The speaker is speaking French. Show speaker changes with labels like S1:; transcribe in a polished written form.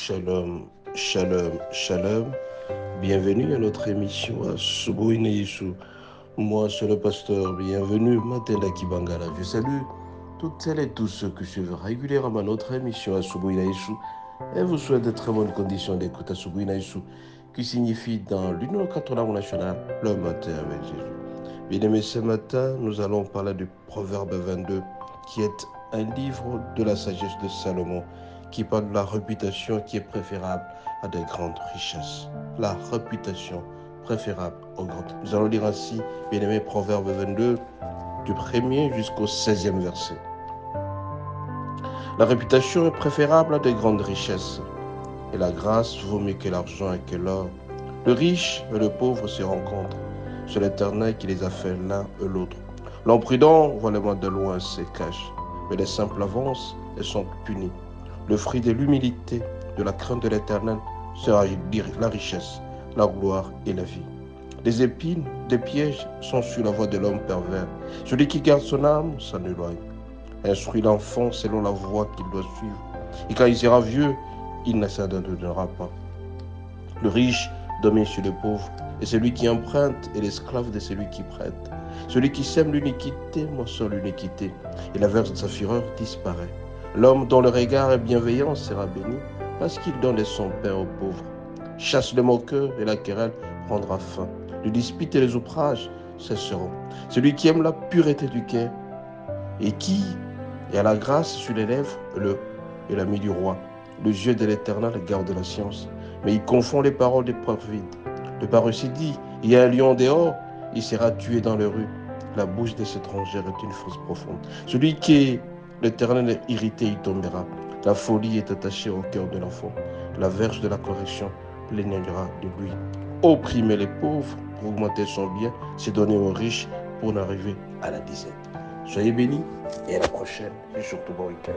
S1: Shalom, shalom, shalom. Bienvenue à notre émission à Asubuhi na Yesu. Moi, c'est le pasteur. Bienvenue, Matenda Kibangala. Je salue toutes celles et tous ceux qui suivent régulièrement notre émission à Asubuhi na Yesu et vous souhaite de très bonnes conditions d'écoute à Asubuhi na Yesu, qui signifie dans l'Union catholique nationale le matin avec Jésus. Bien-aimés, ce matin, nous allons parler du Proverbe 22, qui est un livre de la sagesse de Salomon, qui parle de la réputation qui est préférable à de grandes richesses. La réputation préférable aux grandes. Nous allons lire ainsi, bien-aimés, Proverbe 22, du 1er jusqu'au 16e verset. La réputation est préférable à de grandes richesses, et la grâce vaut mieux que l'argent et que l'or. Le riche et le pauvre se rencontrent. C'est l'Éternel qui les a fait l'un et l'autre. L'homme prudent voit le mal de loin et se cache, mais les simples avancent et sont punis. Le fruit de l'humilité, de la crainte de l'Éternel, sera la richesse, la gloire et la vie. Des épines, des pièges sont sur la voie de l'homme pervers. Celui qui garde son âme s'en éloigne. Instruit l'enfant selon la voie qu'il doit suivre. Et quand il sera vieux, il ne s'abandonnera pas. Le riche domine sur le pauvre, et celui qui emprunte est l'esclave de celui qui prête. Celui qui sème l'iniquité moissonne l'iniquité, et la verge de sa fureur disparaît. L'homme dont le regard est bienveillant sera béni, parce qu'il donne de son pain aux pauvres. Chasse le moqueur, et la querelle prendra fin. Les disputes et les outrages cesseront. Celui qui aime la pureté du cœur, et qui a la grâce sur les lèvres, et l'ami du roi. Les yeux de l'Éternel gardent la science, mais il confond les paroles des preuves vides. Le paresseux dit, il y a un lion dehors, il sera tué dans les rues. La bouche des étrangers est une fosse profonde. Celui qui est l'Éternel est irrité, il tombera. La folie est attachée au cœur de l'enfant. La verge de la correction l'éloignera de lui. Opprimer les pauvres pour augmenter son bien, c'est donner aux riches pour en arriver à la dizaine. Soyez bénis et à la prochaine et surtout bon week-end.